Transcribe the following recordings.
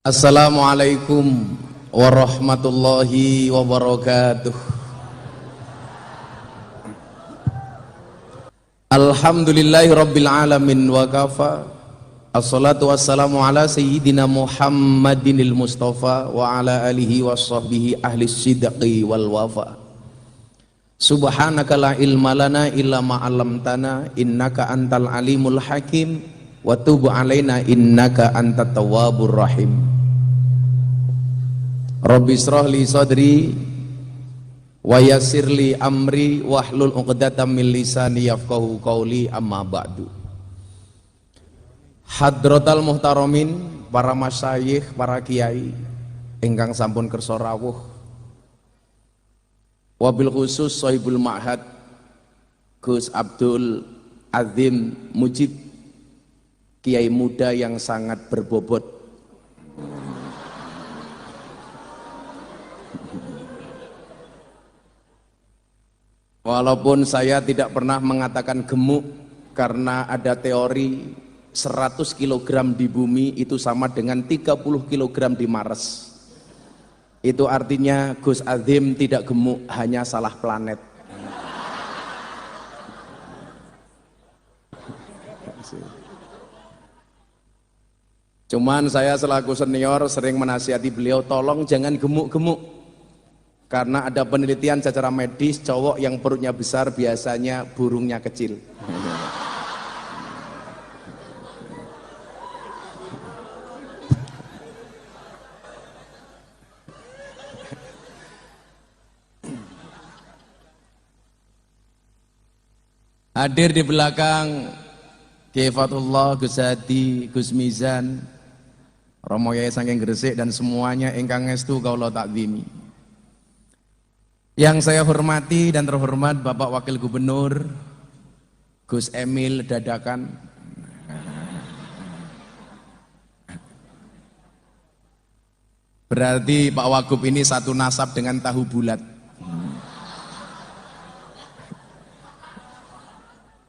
Assalamualaikum warahmatullahi wabarakatuh. Alhamdulillahi rabbil alamin wa kafa. Assalatu wassalamu ala sayyidina Muhammadinil Mustafa wa ala alihi wa sahbihi ahli sidqi wal wafa. Subhanaka la ilma lana illa ma 'allamtana innaka antal alimul hakim wa tub alaina innaka antat tawwabur rahim. Rabbi shrah li sadri wa yassir li amri wahlul 'uqdatam min lisani yafqahu qawli, amma ba'du. Hadratal muhtaramin, para masyayikh, para kiai ingkang sampun kersa rawuh, wabil khusus sahibul ma'had Gus Abdul Azim Mujib, kiai muda yang sangat berbobot. Walaupun saya tidak pernah mengatakan gemuk, karena ada teori 100 kg di bumi itu sama dengan 30 kg di Mars. Itu artinya Gus Azim tidak gemuk, hanya salah planet. Cuman saya selaku senior sering menasihati beliau, tolong jangan gemuk-gemuk. Karena ada penelitian secara medis, cowok yang perutnya besar biasanya burungnya kecil. Hadir di belakang Kiai Fatullah, Gus Hadi, Gus Mizan, Romo Yai saking Gresik, dan semuanya ingkang ngestu kaula takzimi. Yang saya hormati dan terhormat Bapak Wakil Gubernur Gus Emil Dadakan, berarti Pak Wagub ini satu nasab dengan tahu bulat.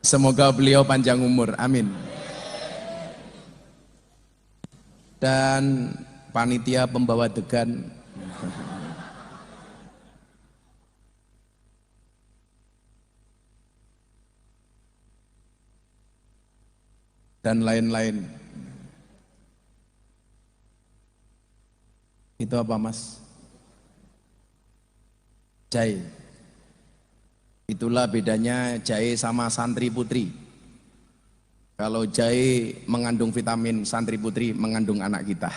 Semoga beliau panjang umur, amin. Dan panitia pembawa degan, dan lain-lain. Itu apa, Mas? Jahe. Itulah bedanya jahe sama santri putri. Kalau jahe mengandung vitamin, santri putri mengandung anak kita.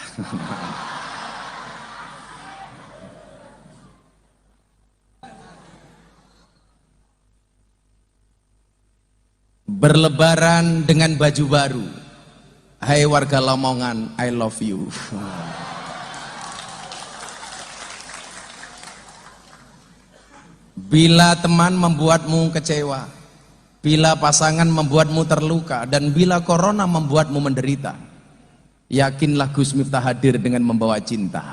Berlebaran dengan baju baru. Hai warga Lamongan, I love you. Bila teman membuatmu kecewa, bila pasangan membuatmu terluka, dan bila corona membuatmu menderita, yakinlah Gus Miftah hadir dengan membawa cinta.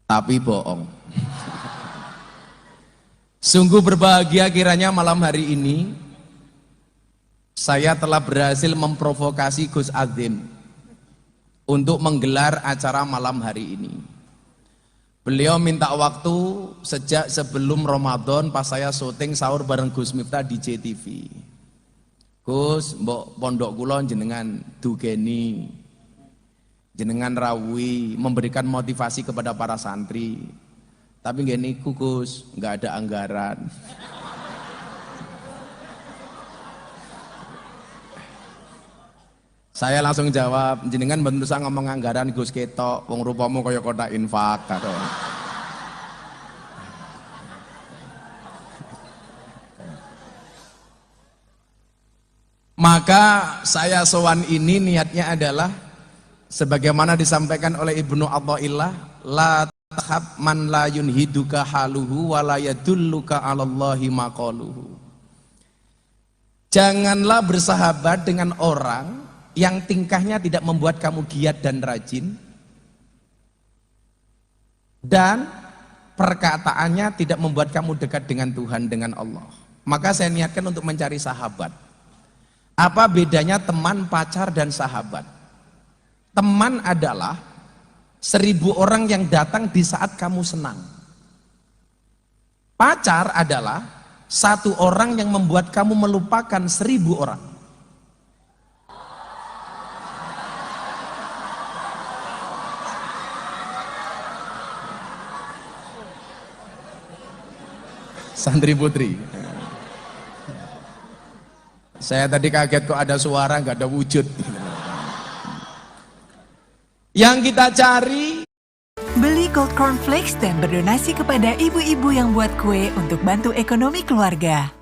Tapi bohong. Sungguh berbahagia kiranya malam hari ini saya telah berhasil memprovokasi Gus Azim untuk menggelar acara malam hari ini. Beliau minta waktu sejak sebelum Ramadan pas saya syuting sahur bareng Gus Miftah di JTV. Gus, mbok pondok kula jenengan dugeni, jenengan rawuhi, memberikan motivasi kepada para santri. Tapi nggak niku Gus, nggak ada anggaran. Saya langsung jawab, jenengan bentuk saya ngomong anggaran Gus ketok, wong rupamu kaya kotak infak. Maka saya sowan ini niatnya adalah sebagaimana disampaikan oleh Ibnu Athaillah, la tahab man la yunhiduka haluhu wa la yadulluka 'alallahi maqaluhu. Janganlah bersahabat dengan orang yang tingkahnya tidak membuat kamu giat dan rajin, dan perkataannya tidak membuat kamu dekat dengan Tuhan, dengan Allah. Maka saya niatkan untuk mencari sahabat. Apa bedanya teman, pacar, dan sahabat? Teman adalah 1000 orang yang datang di saat kamu senang. Pacar adalah 1 orang yang membuat kamu melupakan 1000 orang. Santri putri, saya tadi kaget kok ada suara nggak ada wujud. Yang kita cari, beli Gold Cornflakes dan berdonasi kepada ibu-ibu yang buat kue untuk bantu ekonomi keluarga.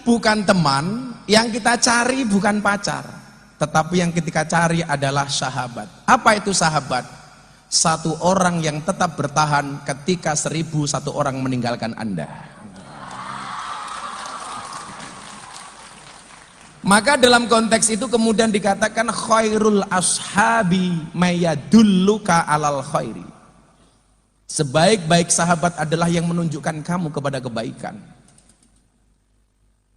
bukan teman. Yang kita cari bukan pacar, tetapi yang kita cari adalah sahabat. Apa itu sahabat? 1 orang yang tetap bertahan ketika 1001 orang meninggalkan Anda. Maka dalam konteks itu kemudian dikatakan khairul ashabi mayadulluka alal khairi. Sebaik-baik sahabat adalah yang menunjukkan kamu kepada kebaikan.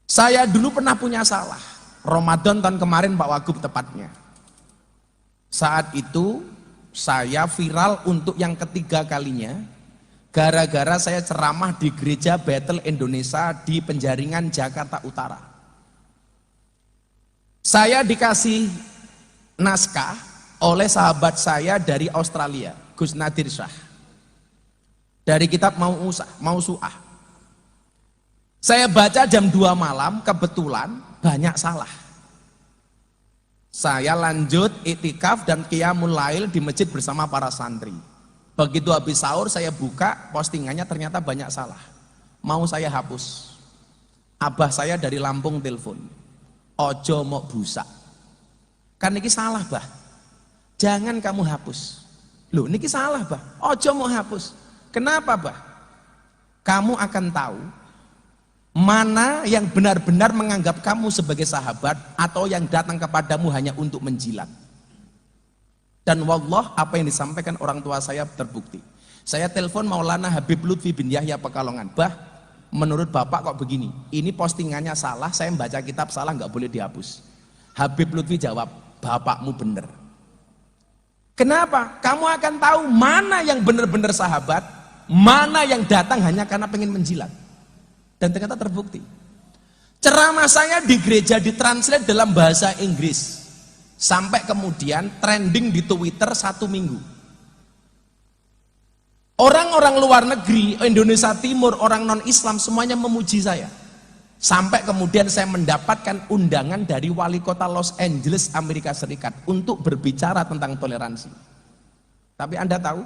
Saya dulu pernah punya salah. Ramadan tahun kemarin Pak Wagub tepatnya. Saat itu saya viral untuk yang ketiga kalinya gara-gara saya ceramah di gereja Bethel Indonesia di Penjaringan, Jakarta Utara. Saya dikasih naskah oleh sahabat saya dari Australia, Gus Nadir Shah, dari kitab Mausu'ah. Saya baca jam 2 malam, kebetulan banyak salah. Saya lanjut iktikaf dan qiyamul lail di masjid bersama para santri. Begitu habis sahur saya buka postingannya, ternyata banyak salah. Mau saya hapus. Abah saya dari Lampung telepon, ojo mau busak. Kan niki salah bah, jangan kamu hapus. Loh niki salah bah, ojo mau hapus. Kenapa bah? Kamu akan tahu mana yang benar-benar menganggap kamu sebagai sahabat atau yang datang kepadamu hanya untuk menjilat. Dan wallah apa yang disampaikan orang tua saya terbukti. Saya telepon Maulana Habib Lutfi bin Yahya Pekalongan, bah menurut bapak kok begini, ini postingannya salah, saya membaca kitab salah, nggak boleh dihapus. Habib Lutfi jawab, bapakmu benar. Kenapa? Kamu akan tahu mana yang benar-benar sahabat, mana yang datang hanya karena pengen menjilat. Dan ternyata terbukti. Ceramah saya di gereja ditranslate dalam bahasa Inggris, sampai kemudian trending di Twitter 1 minggu. Orang-orang luar negeri, Indonesia Timur, orang non-Islam semuanya memuji saya. Sampai kemudian saya mendapatkan undangan dari wali kota Los Angeles, Amerika Serikat untuk berbicara tentang toleransi. Tapi Anda tahu,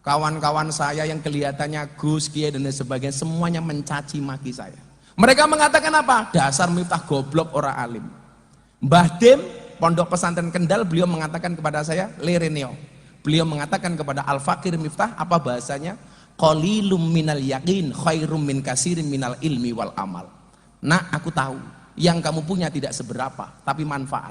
kawan-kawan saya yang kelihatannya Gus, Kiai dan sebagainya semuanya mencaci maki saya. Mereka mengatakan apa? Dasar Miftah goblok ora alim. Mbah Dem, Pondok Pesantren Kendal, beliau mengatakan kepada saya, Lereneo. Beliau mengatakan kepada Al-Fakir Miftah, apa bahasanya? Qalilum minal yakin khairum min kasirin minal ilmi wal amal. Nah, aku tahu yang kamu punya tidak seberapa, tapi manfaat.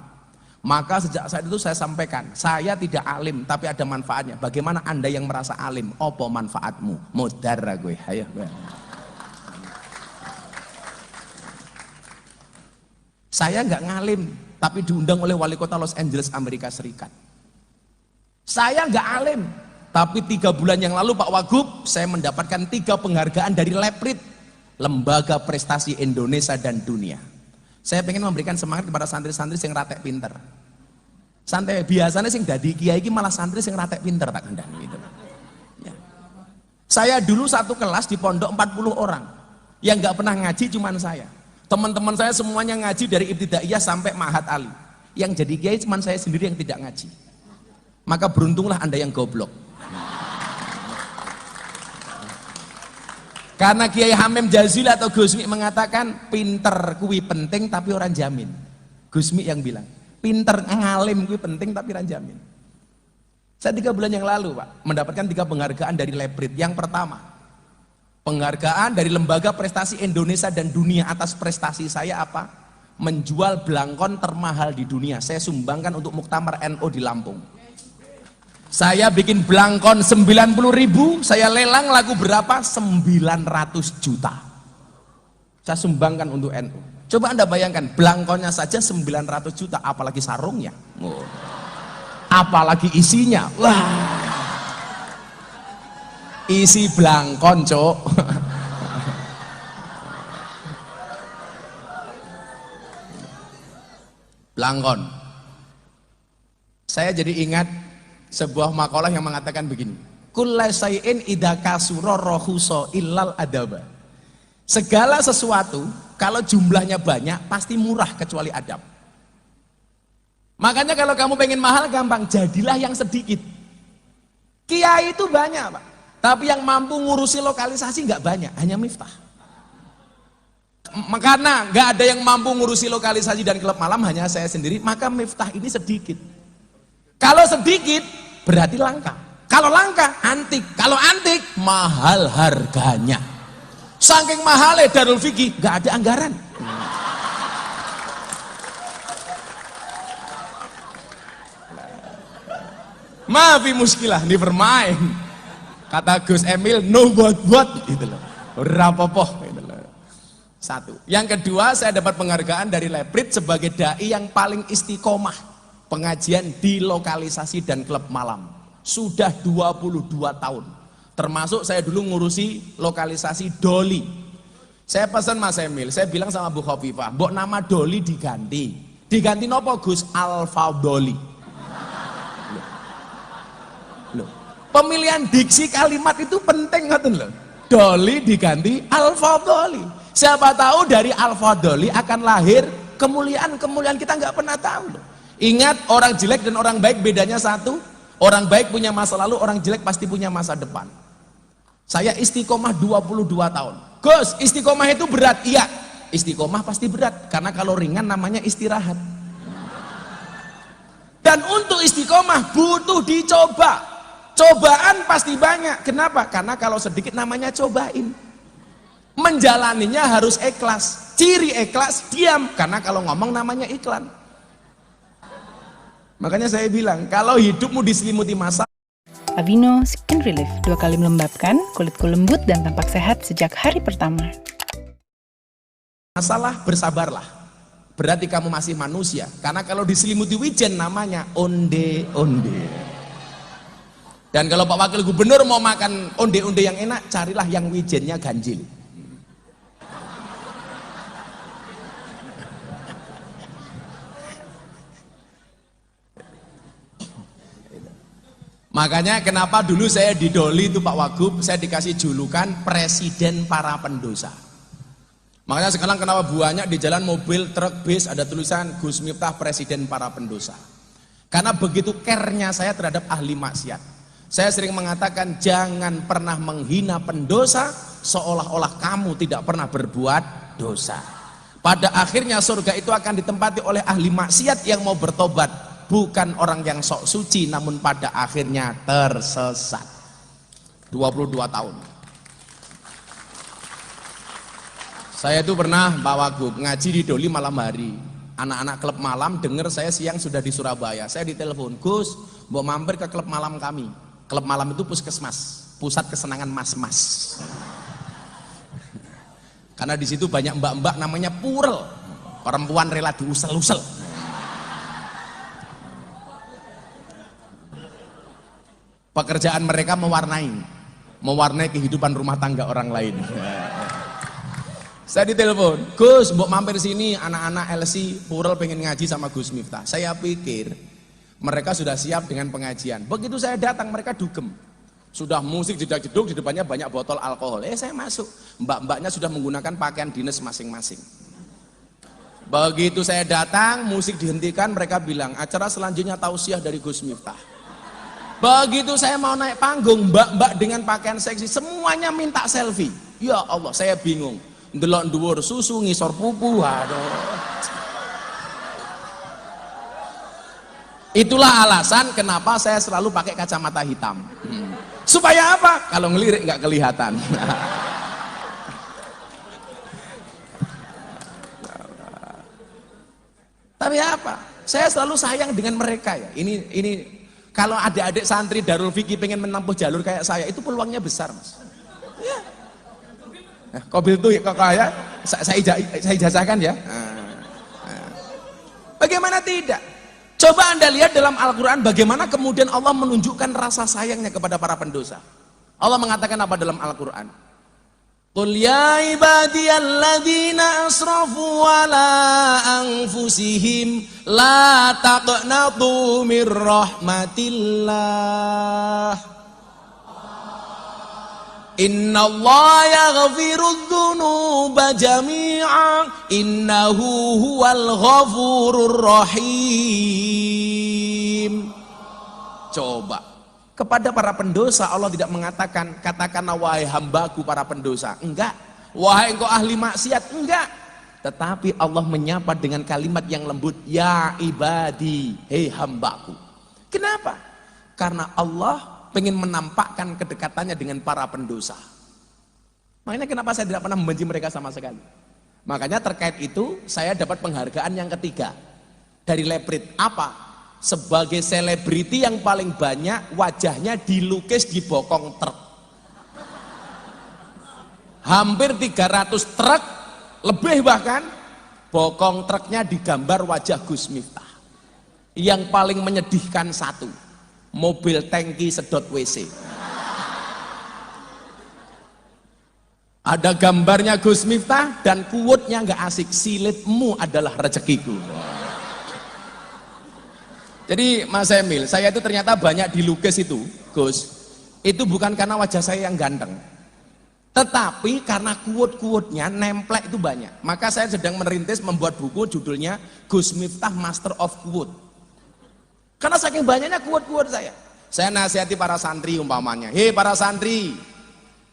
Maka sejak saat itu saya sampaikan, saya tidak alim tapi ada manfaatnya. Bagaimana Anda yang merasa alim? Apa manfaatmu? Modar gue, ayo. Saya nggak ngalim, tapi diundang oleh wali kota Los Angeles, Amerika Serikat. Saya nggak alim, tapi 3 bulan yang lalu Pak Wagub, saya mendapatkan 3 penghargaan dari LEPRID, Lembaga Prestasi Indonesia dan Dunia. Saya pengen memberikan semangat kepada santri-santri yang ratek pinter. Santai biasanya sing dadi kiai iki malah santri sing ratek pinter tak kandhani gitu. Ya. Saya dulu satu kelas di pondok 40 orang. Yang nggak pernah ngaji cuman saya. Teman-teman saya semuanya ngaji dari Ibtidaiyah sampai Ma'had Ali. Yang jadi kiai cuman saya sendiri yang tidak ngaji. Maka beruntunglah Anda yang goblok. Karena Kiai Hamim Jazili atau Gusmi mengatakan pinter kuwi penting tapi orang jamin. Gusmi yang bilang pinter ngalim kuwi penting tapi orang jamin. Saya 3 bulan yang lalu Pak mendapatkan 3 penghargaan dari LEPRID. Yang pertama, penghargaan dari Lembaga Prestasi Indonesia dan Dunia atas prestasi saya apa? Menjual belangkon termahal di dunia. Saya sumbangkan untuk Muktamar NU di Lampung. Saya bikin belangkon 90.000, saya lelang laku berapa? 900 juta. Saya sumbangkan untuk NU. Coba Anda bayangkan, belangkonnya saja 900 juta, apalagi sarungnya. Oh. Apalagi isinya. Wah. Isi belangkon, Cok. Belangkon. Saya jadi ingat sebuah makalah yang mengatakan begini. Kullai sayyin idza kasura rahusa illal adaba. Segala sesuatu kalau jumlahnya banyak pasti murah kecuali adab. Makanya kalau kamu pengen mahal gampang, jadilah yang sedikit. Kiai itu banyak, Pak. Tapi yang mampu ngurusi lokalisasi nggak banyak, hanya Miftah. Karena nggak ada yang mampu ngurusi lokalisasi dan klub malam, hanya saya sendiri, maka Miftah ini sedikit. Kalau sedikit berarti langka. Kalau langka antik. Kalau antik mahal harganya. Saking mahalnya Darul Fikih nggak ada anggaran. Maafi muskilah, ini bermain. Kata Gus Emil, no buat gitu loh. Rapopoh gitu loh. Satu. Yang kedua, saya dapat penghargaan dari Leprit sebagai dai yang paling istiqomah pengajian di lokalisasi dan klub malam. Sudah 22 tahun. Termasuk saya dulu ngurusi lokalisasi Doli. Saya pesan Mas Emil, saya bilang sama Bu Khofifah, mbok nama Doli diganti. Diganti nopo Gus? Alfa Doli. Loh, pemilihan diksi kalimat itu penting ngoten lho. Doli diganti Al-Fadholi. Siapa tahu dari Al-Fadholi akan lahir kemuliaan-kemuliaan kita nggak pernah tahu loh. Ingat, orang jelek dan orang baik bedanya satu. Orang baik punya masa lalu, orang jelek pasti punya masa depan. Saya istiqomah 22 tahun. Gus, istiqomah itu berat? Iya, istiqomah pasti berat. Karena kalau ringan namanya istirahat. Dan untuk istiqomah butuh dicoba. Cobaan pasti banyak. Kenapa? Karena kalau sedikit namanya cobain. Menjalaninya harus ikhlas. Ciri ikhlas diam. Karena kalau ngomong namanya iklan. Makanya saya bilang, kalau hidupmu diselimuti masalah. Aveeno Skin Relief 2 kali melembabkan, kulitku lembut dan tampak sehat sejak hari pertama. Masalah, bersabarlah. Berarti kamu masih manusia. Karena kalau diselimuti wijen namanya onde-onde. Dan kalau Pak Wakil Gubernur mau makan onde-onde yang enak, carilah yang wijennya ganjil. Makanya kenapa dulu saya di Doli itu Pak Wagub, saya dikasih julukan Presiden Para Pendosa. Makanya sekarang kenapa banyak di jalan mobil, truk, bis ada tulisan Gus Miftah Presiden Para Pendosa. Karena begitu care-nya saya terhadap ahli maksiat. Saya sering mengatakan jangan pernah menghina pendosa seolah-olah kamu tidak pernah berbuat dosa. Pada akhirnya surga itu akan ditempati oleh ahli maksiat yang mau bertobat, bukan orang yang sok suci namun pada akhirnya tersesat. 22 tahun. Saya itu pernah Pak Wagub ngaji di Doli malam hari. Anak-anak klub malam dengar saya siang sudah di Surabaya. Saya ditelepon, Gus, mau mampir ke klub malam kami. Klub malam itu puskesmas, pusat kesenangan mas-mas. Karena di situ banyak mbak-mbak namanya purel, perempuan rela diusel-usel. Pekerjaan mereka mewarnai kehidupan rumah tangga orang lain. Saya ditelepon, Gus, mbok mampir sini, anak-anak LC purel pengen ngaji sama Gus Miftah. Saya pikir mereka sudah siap dengan pengajian. Begitu saya datang mereka dugem. Sudah musik jedak-jeduk, di depannya banyak botol alkohol. Saya masuk. Mbak-mbaknya sudah menggunakan pakaian dinas masing-masing. Begitu saya datang, musik dihentikan, mereka bilang, acara selanjutnya tausiah dari Gus Miftah. Begitu saya mau naik panggung, mbak-mbak dengan pakaian seksi semuanya minta selfie. Ya Allah, saya bingung. Ndelok dhuwur susu, ngisor pupu. Aduh. Itulah alasan kenapa saya selalu pakai kacamata hitam. Supaya apa? Kalau ngelirik nggak kelihatan. Tapi apa? Saya selalu sayang dengan mereka ya. Ini kalau adik-adik santri Darul Fikih pengen menempuh jalur kayak saya, itu peluangnya besar, Mas. Ya. Kobil tuh kok kaya Saya ijazahkan ya. Bagaimana tidak? Coba Anda lihat dalam Al-Quran bagaimana kemudian Allah menunjukkan rasa sayangnya kepada para pendosa. Allah mengatakan apa dalam Al-Quran? Qul ya ibadiyalladzina asrafu ala anfusihim la taqnatu mir rahmatillah. Innallaha yaghfirudz dzunuba jami'a innahu huwal ghafurur rahim. Coba kepada para pendosa Allah tidak mengatakan katakanlah wahai hambaku para pendosa, enggak. Wahai engkau ahli maksiat, enggak. Tetapi Allah menyapa dengan kalimat yang lembut, ya ibadi, hei hambaku. Kenapa? Karena Allah pengen menampakkan kedekatannya dengan para pendosa. Makanya kenapa saya tidak pernah membenci mereka sama sekali. Makanya terkait itu saya dapat penghargaan yang ketiga dari Leprit. Apa? Sebagai selebriti yang paling banyak wajahnya dilukis di bokong truk. Hampir 300 truk, lebih bahkan, bokong truknya digambar wajah Gus Miftah. Yang paling menyedihkan satu, mobil tangki sedot WC. Ada gambarnya Gus Miftah dan quote-nya nggak asik, silitmu adalah rezekiku. Jadi Mas Emil, saya itu ternyata banyak dilukis itu, Gus. Itu bukan karena wajah saya yang ganteng, tetapi karena quote-quote-nya nemplek itu banyak. Maka saya sedang merintis membuat buku judulnya Gus Miftah Master of Quote. Karena saking banyaknya quote-quote saya. Saya nasihati para santri umpamanya, hei para santri,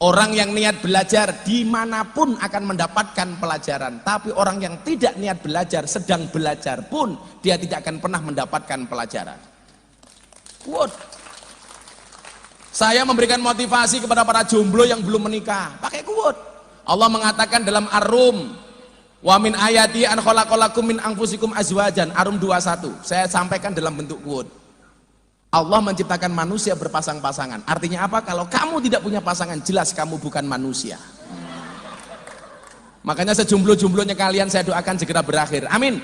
orang yang niat belajar dimanapun akan mendapatkan pelajaran. Tapi orang yang tidak niat belajar, sedang belajar pun dia tidak akan pernah mendapatkan pelajaran. Quote. Saya memberikan motivasi kepada para jomblo yang belum menikah, pakai quote. Allah mengatakan dalam Ar-Rum, wa min ayati an khalaqalakum min anfusikum azwajan, Ar-Rum 21. Saya sampaikan dalam bentuk quote. Allah menciptakan manusia berpasang-pasangan. Artinya apa? Kalau kamu tidak punya pasangan, jelas kamu bukan manusia. Makanya sejomblo-jomblonya kalian saya doakan segera berakhir. Amin.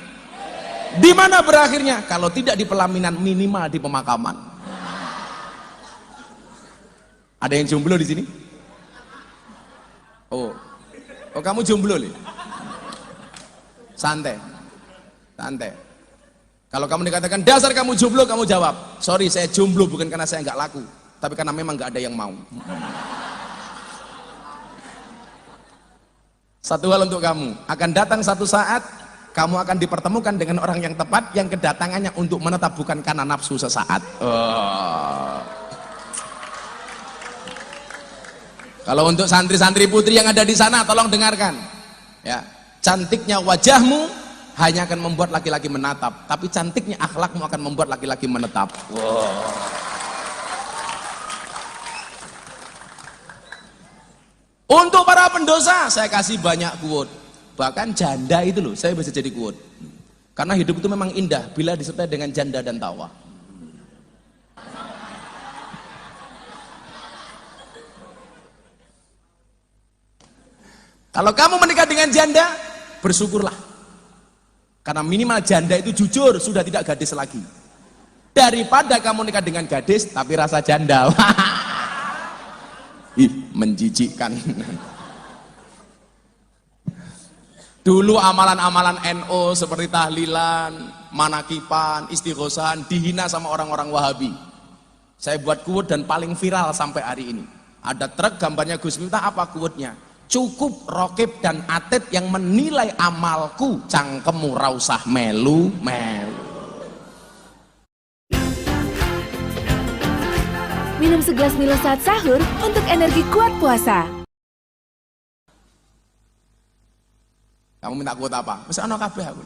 Di mana berakhirnya? Kalau tidak di pelaminan, minimal di pemakaman. Ada yang jomblo di sini? Oh, kamu jomblo nih? Santai, santai. Kalau kamu dikatakan dasar kamu jomblo, kamu jawab, sorry saya jomblo bukan karena saya nggak laku, tapi karena memang nggak ada yang mau. Satu hal untuk kamu, akan datang satu saat kamu akan dipertemukan dengan orang yang tepat, yang kedatangannya untuk menetap bukan karena nafsu sesaat. Kalau untuk santri-santri putri yang ada di sana, tolong dengarkan, ya, cantiknya wajahmu hanya akan membuat laki-laki menatap, tapi cantiknya akhlakmu akan membuat laki-laki menetap. Wow. Untuk para pendosa, saya kasih banyak quote. Bahkan janda itu loh, saya bisa jadi quote. Karena hidup itu memang indah bila disertai dengan janda dan tawa. Kalau kamu menikah dengan janda, bersyukurlah. Karena minimal janda itu jujur, sudah tidak gadis lagi. Daripada kamu nikah dengan gadis tapi rasa janda. Ih, menjijikkan. Dulu amalan-amalan NO seperti tahlilan, manakipan, istighosahan dihina sama orang-orang Wahabi. Saya buat quote dan paling viral sampai hari ini. Ada truk gambarnya Gus Miftah, apa quote-nya? Cukup Rokib dan Atid yang menilai amalku, cangkemmu rausah melu. Minum segelas Milo saat sahur untuk energi kuat puasa. Kamu minta quote apa? Mesti ono kabeh aku.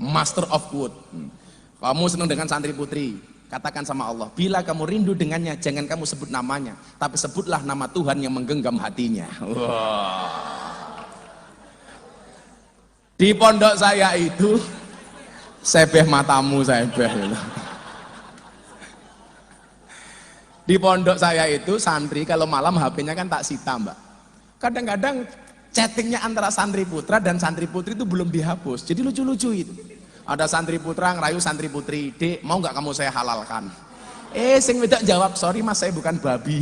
Master of quote. Kamu senang dengan santri putri, katakan sama Allah, bila kamu rindu dengannya, jangan kamu sebut namanya, tapi sebutlah nama Tuhan yang menggenggam hatinya. Wow. Di pondok saya itu, sebeh matamu sebeh. Di pondok saya itu santri kalau malam HP-nya kan tak sita, Mbak. Kadang-kadang chattingnya antara santri putra dan santri putri itu belum dihapus. Jadi lucu-lucu itu. Ada santri putra ngerayu santri putri, "Dek, mau nggak kamu saya halalkan?" Sing wedok jawab, "Sorry mas, saya bukan babi."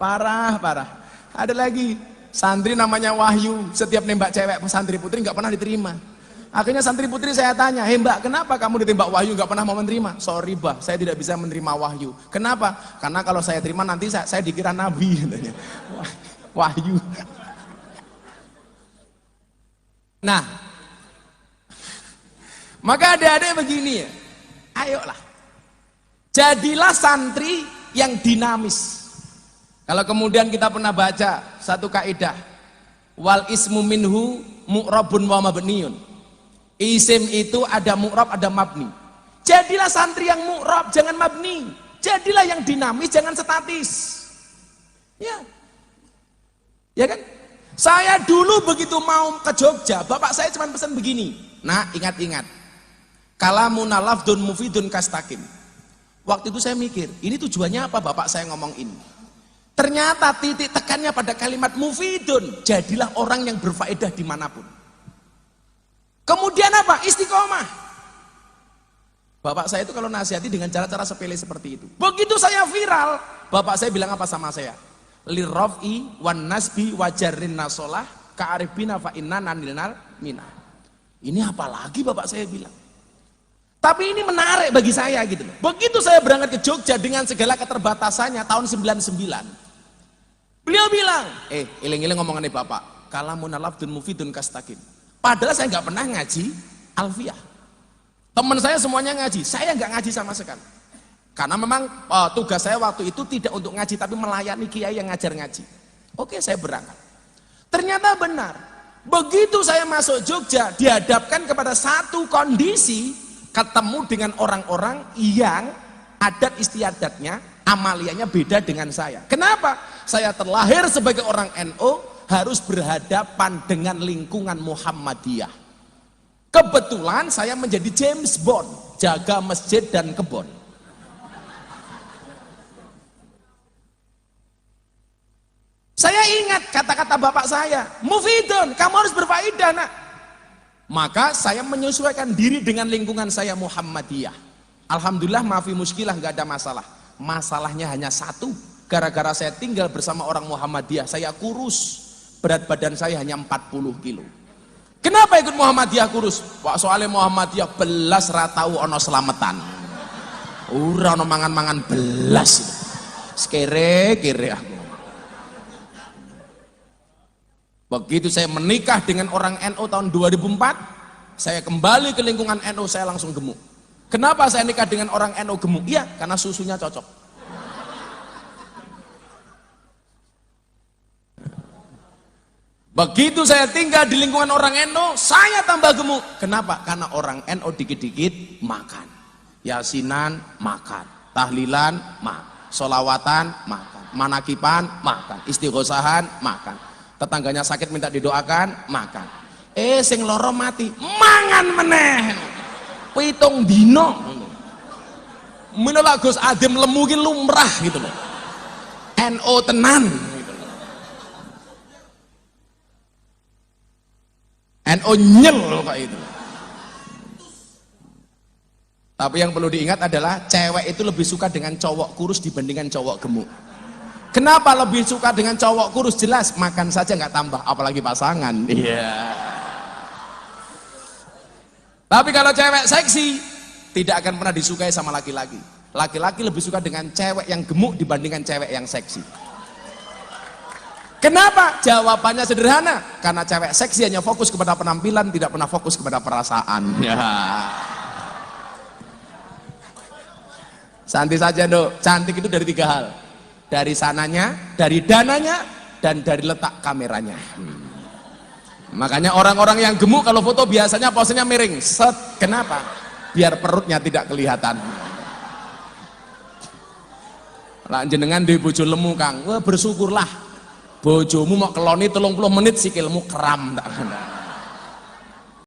Parah. Ada lagi santri namanya Wahyu, setiap nembak cewek santri putri nggak pernah diterima. Akhirnya santri putri saya tanya, "Mbak, kenapa kamu ditembak Wahyu nggak pernah mau menerima?" "Sorry bah, saya tidak bisa menerima Wahyu." "Kenapa?" "Karena kalau saya terima nanti saya dikira nabi," katanya. Wahyu. Nah, maka adik-adik begini ya, ayolah, jadilah santri yang dinamis. Kalau kemudian kita pernah baca satu kaidah, wal ismu minhu mu'rabun wa mabniun. Isim itu ada mu'rab, ada mabni. Jadilah santri yang mu'rab, jangan mabni. Jadilah yang dinamis, jangan statis. Ya kan? Saya dulu begitu mau ke Jogja, bapak saya cuma pesan begini, "Nah, ingat-ingat, kalamun lafdun mufidun kastakim." Waktu itu saya mikir, ini tujuannya apa bapak saya ngomong ini? Ternyata titik tekannya pada kalimat mufidun, jadilah orang yang berfaedah dimanapun. Kemudian apa? Istiqomah. Bapak saya itu kalau nasihati dengan cara-cara sepele seperti itu. Begitu saya viral, bapak saya bilang apa sama saya? Lirraf'i wan nasbi wajarrin nasolah ka'aribina fa'inna nanilnal minah. Ini apa lagi bapak saya bilang? Tapi ini menarik bagi saya gitu loh. Begitu saya berangkat ke Jogja dengan segala keterbatasannya tahun 99. Beliau bilang, iling-iling ngomongannya bapak, kalamun lafdun mufidun kastakin. Padahal saya nggak pernah ngaji alfiyah. Teman saya semuanya ngaji, saya nggak ngaji sama sekali. Karena memang tugas saya waktu itu tidak untuk ngaji, tapi melayani kiai yang ngajar ngaji. Oke, saya berangkat. Ternyata benar. Begitu saya masuk Jogja, dihadapkan kepada satu kondisi, ketemu dengan orang-orang yang adat istiadatnya, amaliyahnya beda dengan saya. Kenapa? Saya terlahir sebagai orang NU, harus berhadapan dengan lingkungan Muhammadiyah. Kebetulan saya menjadi James Bond, jaga masjid dan kebon. Saya ingat kata-kata bapak saya, "Mufidun, kamu harus berfaedah nak." Maka saya menyesuaikan diri dengan lingkungan saya Muhammadiyah. Alhamdulillah maafi muskilah, nggak ada masalah. Masalahnya hanya satu, gara-gara saya tinggal bersama orang Muhammadiyah, saya kurus. Berat badan saya hanya 40 kilo. Kenapa ikut Muhammadiyah kurus? Wah, soalnya Muhammadiyah belas ratau ono selametan. Ora ono mangan-mangan belas. Kere-kere aku. Begitu saya menikah dengan orang NU tahun 2004, saya kembali ke lingkungan NU, saya langsung gemuk. Kenapa saya nikah dengan orang NU gemuk? Iya, karena susunya cocok. Begitu saya tinggal di lingkungan orang NU, saya tambah gemuk. Kenapa? Karena orang NU dikit-dikit makan. Yasinan makan, tahlilan makan, sholawatan makan, manakipan makan, istighosahan makan. Tetangganya sakit minta didoakan makan. Sing loro mati mangan meneh. Pitung dino. Menolak Gus Adem lemu ki lumrah gitu loh. NU tenan gitu loh. NU nyel kayak itu. Tapi yang perlu diingat adalah cewek itu lebih suka dengan cowok kurus dibandingkan cowok gemuk. Kenapa lebih suka dengan cowok kurus? Jelas makan saja nggak tambah, apalagi pasangan. Iya. Tapi kalau cewek seksi tidak akan pernah disukai sama laki-laki. Laki-laki lebih suka dengan cewek yang gemuk dibandingkan cewek yang seksi. Kenapa? Jawabannya sederhana. Karena cewek seksi hanya fokus kepada penampilan, tidak pernah fokus kepada perasaan. Ya. Santai saja dok. Cantik itu dari 3 hal. Dari sananya, dari dananya, dan dari letak kameranya. Makanya orang-orang yang gemuk kalau foto biasanya posenya miring. Set. Kenapa? Biar perutnya tidak kelihatan. Lah jenengan duwe bojo lemu Kang. Wah bersyukurlah. Bojomu mau keloni 30 menit sikilmu kram tak.